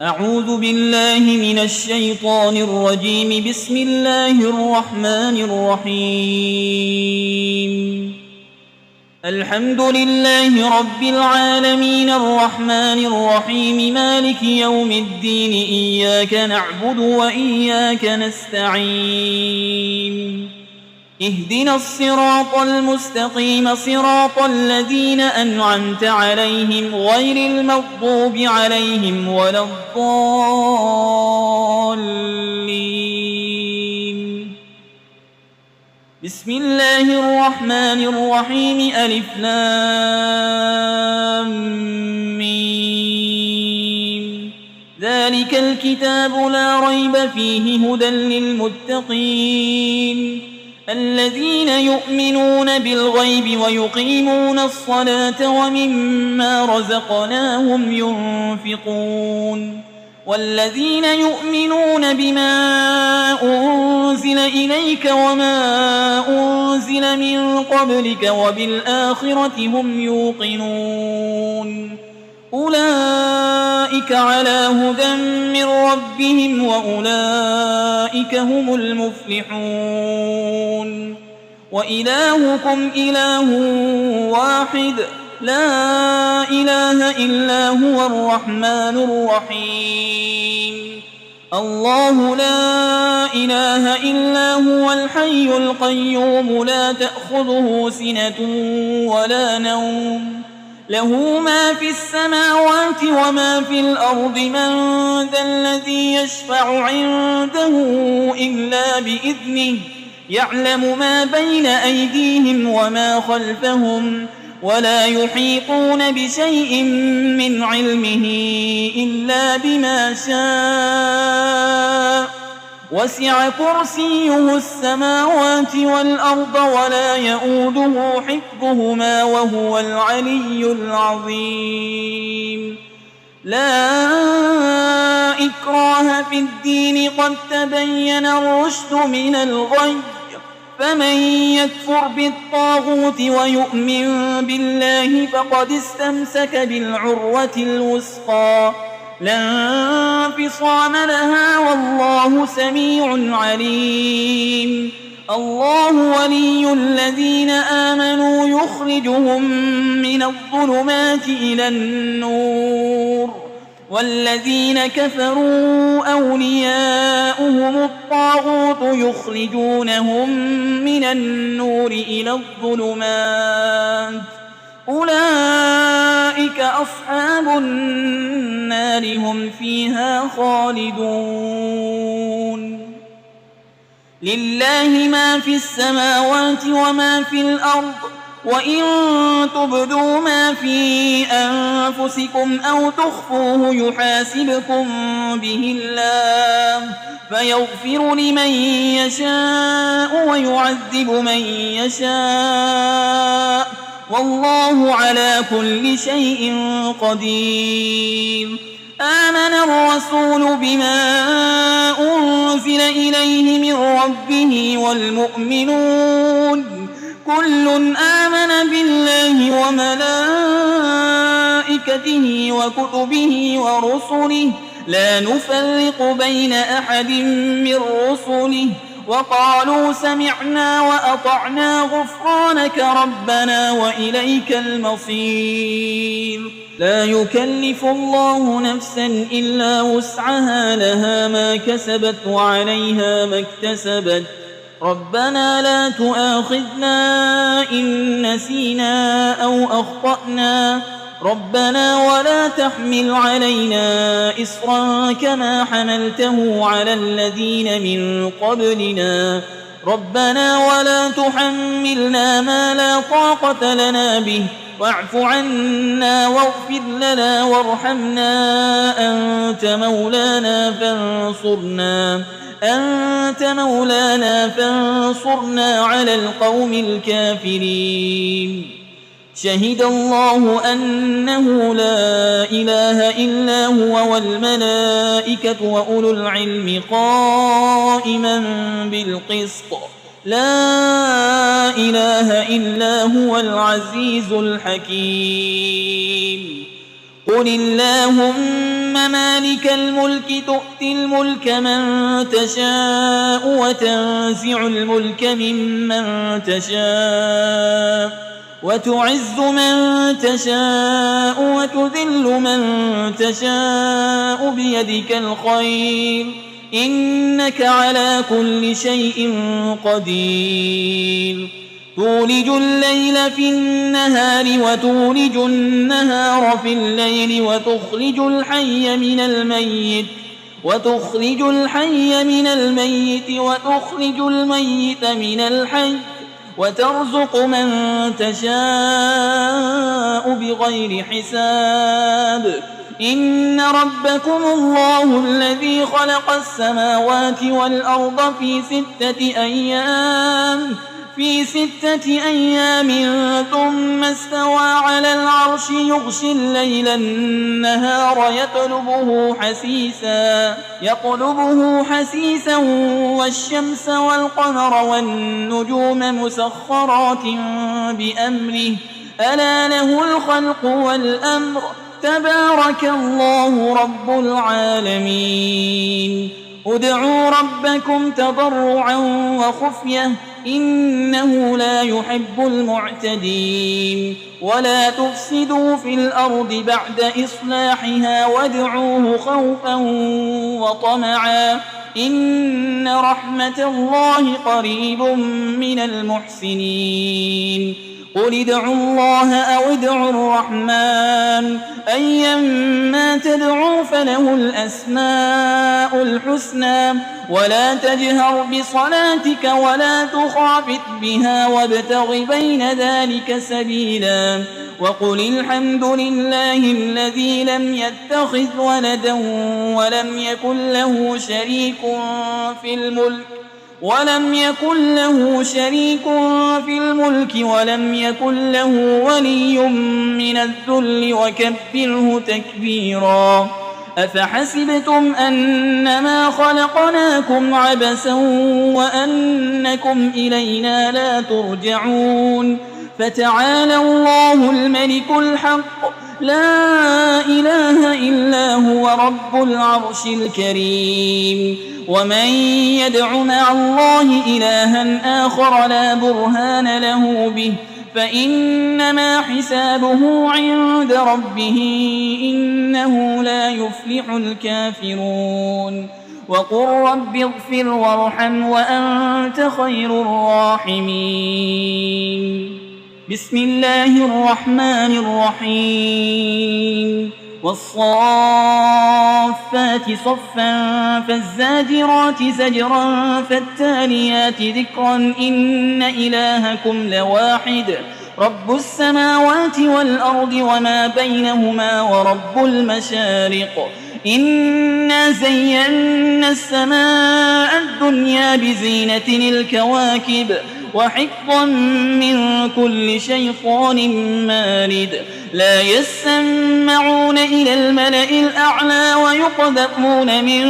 أعوذ بالله من الشيطان الرجيم. بسم الله الرحمن الرحيم. الحمد لله رب العالمين الرحمن الرحيم مالك يوم الدين. إياك نعبد وإياك نستعين. اهدنا الصراط المستقيم صراط الذين أنعمت عليهم غير المغضوب عليهم ولا الضالين. بسم الله الرحمن الرحيم. ألف لام ميم. ذلك الكتاب لا ريب فيه هدى للمتقين الذين يؤمنون بالغيب ويقيمون الصلاة ومما رزقناهم ينفقون والذين يؤمنون بما أنزل إليك وما أنزل من قبلك وبالآخرة هم يوقنون أولئك على هدى من ربهم وأولئك هم المفلحون. وإلهكم إله واحد لا إله إلا هو الرحمن الرحيم. الله لا إله إلا هو الحي القيوم لا تأخذه سنة ولا نوم له ما في السماوات وما في الأرض. من ذا الذي يشفع عنده إلا بإذنه يعلم ما بين أيديهم وما خلفهم ولا يحيطون بشيء من علمه إلا بما شاء. وسع كرسيه السماوات والأرض ولا يؤوده حفظهما وهو العلي العظيم. لا إكراه في الدين قد تبين الرشد من الغي. فمن يكفر بالطاغوت ويؤمن بالله فقد استمسك بالعروة الوثقى لا انفصام لها والله سميع عليم. الله ولي الذين آمنوا يخرجهم من الظلمات إلى النور والذين كفروا أولياؤهم الطاغوت يخرجونهم من النور إلى الظلمات أولئك أصحاب النار هم فيها خالدون. لله ما في السماوات وما في الأرض وإن تبدوا ما في أنفسكم أو تخفوه يحاسبكم به الله فيغفر لمن يشاء ويعذب من يشاء والله على كل شيء قدير. آمن الرسول بما أنزل إليه من ربه والمؤمنون كل آمن بالله وملائكته وكتبه ورسله لا نفرق بين أحد من رسله وقالوا سمعنا وأطعنا غفرانك ربنا وإليك المصير. لا يكلف الله نفسا إلا وسعها لها ما كسبت وعليها ما اكتسبت. ربنا لا تؤاخذنا إن نسينا أو أخطأنا ربنا ولا تحمل علينا إصرا كما حملته على الذين من قبلنا ربنا ولا تحملنا ما لا طاقة لنا به واعف عنا واغفر لنا وارحمنا أنت مولانا فانصرنا على القوم الكافرين. شهد الله أنه لا إله إلا هو والملائكة وأولو العلم قائما بالقسط لا إله إلا هو العزيز الحكيم. قل اللهم مالك الملك تؤتي الملك من تشاء وتنزع الملك ممن تشاء وتعز من تشاء وتذل من تشاء بيدك الخير إنك على كل شيء قدير تولج الليل في النهار وتولج النهار في الليل وتخرج الحي من الميت وتخرج الميت من الحي وترزق من تشاء بغير حساب إن ربكم الله الذي خلق السماوات والأرض في 6 أيام ثم استوى على العرش يغشي الليل النهار يطلبه حسيسا والشمس والقمر والنجوم مسخرات بأمره ألا له الخلق والأمر تبارك الله رب العالمين ادعوا ربكم تضرعا وخفية إنه لا يحب المعتدين ولا تفسدوا في الأرض بعد إصلاحها وادعوه خوفا وطمعا إن رحمة الله قريب من المحسنين قل ادعوا الله أو ادعوا الرحمن أيما تدعوا فله الأسماء الحسنى ولا تجهر بصلاتك ولا تخافت بها وابتغ بين ذلك سبيلا وقل الحمد لله الذي لم يتخذ ولدا ولم يكن له شريك في الملك ولم يكن له ولي من الذل وكبره تكبيرا أفحسبتم أنما خلقناكم عبثا وأنكم إلينا لا ترجعون فتعالى الله الملك الحق لا إله إلا هو رب العرش الكريم ومن يدع مع الله إلها آخر لا برهان له به فإنما حسابه عند ربه إنه لا يفلح الكافرون وقل رب اغفر وارحم وأنت خير الراحمين بسم الله الرحمن الرحيم والصافات صفا فالزاجرات زجرا فالتاليات ذكرا إن إلهكم لواحد رب السماوات والأرض وما بينهما ورب المشارق إنا زينا السماء الدنيا بزينة الكواكب وحفظا من كل شيطان مارد لا يسمعون إلى الملأ الأعلى ويقذفون من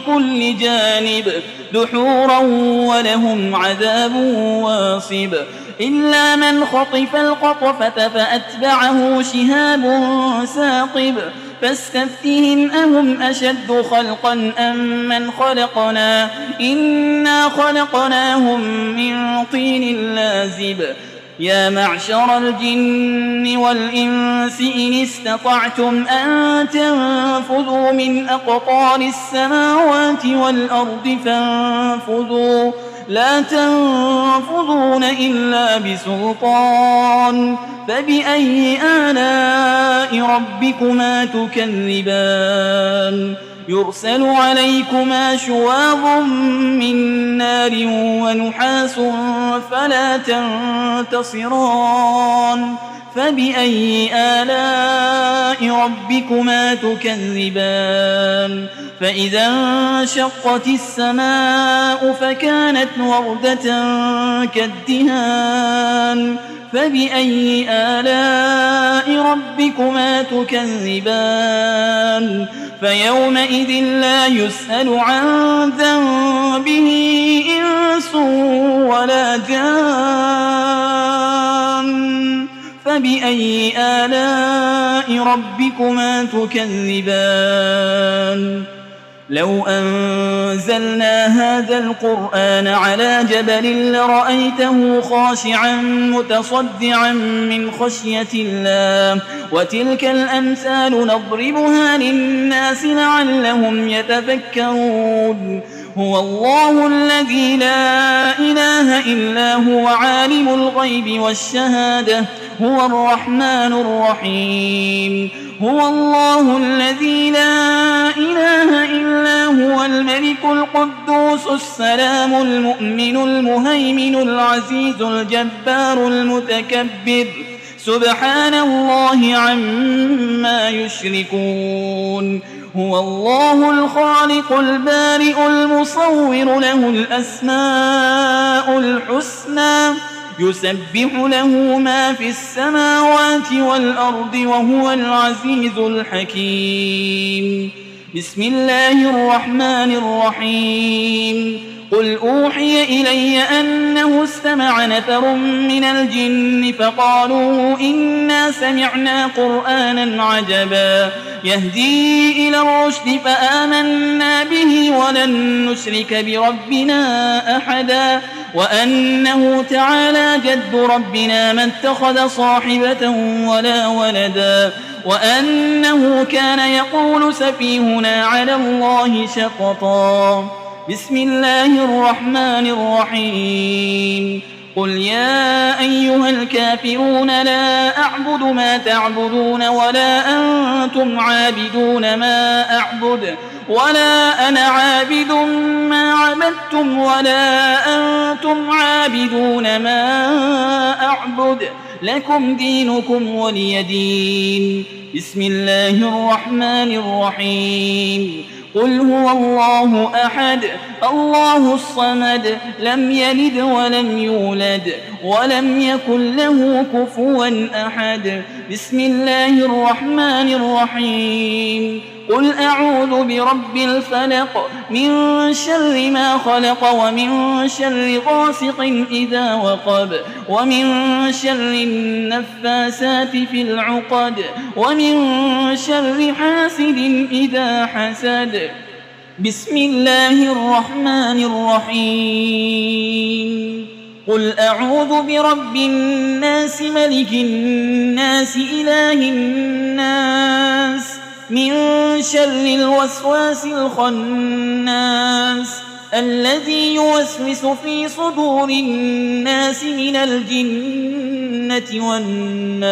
كل جانب دحورا ولهم عذاب واصب إلا من خطف القطفة فأتبعه شهاب ثاقب فاستفتهم أهم أشد خلقا أم من خلقنا إنا خلقناهم من طين لازب يا معشر الجن والإنس إن استطعتم أن تنفذوا من أقطار السماوات والأرض فانفذوا لا تنفذون إلا بسلطان فبأي آلاء ربكما تكذبان يرسل عليكما شواظ من نار ونحاس فلا تنتصران فبأي آلاء ربكما تكذبان فإذا انشقت السماء فكانت وردة كالدهان فبأي آلاء ربكما تكذبان فيومئذ لا يسأل عن ذنبه إنس ولا جان فبأي آلاء ربكما تكذبان لو أنزلنا هذا القرآن على جبل لرأيته خاشعا متصدعا من خشية الله وتلك الأمثال نضربها للناس لعلهم يتفكرون هو الله الذي لا إله إلا هو عالم الغيب والشهادة هو الرحمن الرحيم هو الله الذي لا إله إلا هو الملك القدوس السلام المؤمن المهيمن العزيز الجبار المتكبر سبحان الله عما يشركون هو الله الخالق البارئ المصور له الأسماء الحسنى يسبح له ما في السماوات والأرض وهو العزيز الحكيم بسم الله الرحمن الرحيم قل أوحي إلي أنه استمع نفر من الجن فقالوا إنا سمعنا قرآنا عجبا يهدي إلى الرشد فآمنا به ولن نشرك بربنا أحدا وأنه تعالى جد ربنا ما اتخذ صاحبة ولا ولدا وأنه كان يقول سفيهنا على الله شططا بسم الله الرحمن الرحيم قل يا أيها الكافرون لا أعبد ما تعبدون ولا أنتم عابدون ما أعبد ولا أنا عابد ما عبدتم ولا أنتم عابدون ما أعبد لكم دينكم ولي دين بسم الله الرحمن الرحيم قل هو الله أحد الله الصمد لم يلد ولم يولد ولم يكن له كفوا أحد بسم الله الرحمن الرحيم قل أعوذ برب الفلق من شر ما خلق ومن شر غاسق إذا وقب ومن شر النفاسات في العقد ومن شر حاسد إذا حسد بسم الله الرحمن الرحيم قل أعوذ برب الناس ملك الناس إله الناس من شر الوسواس الخناس الذي يوسوس في صدور الناس من الجنة والناس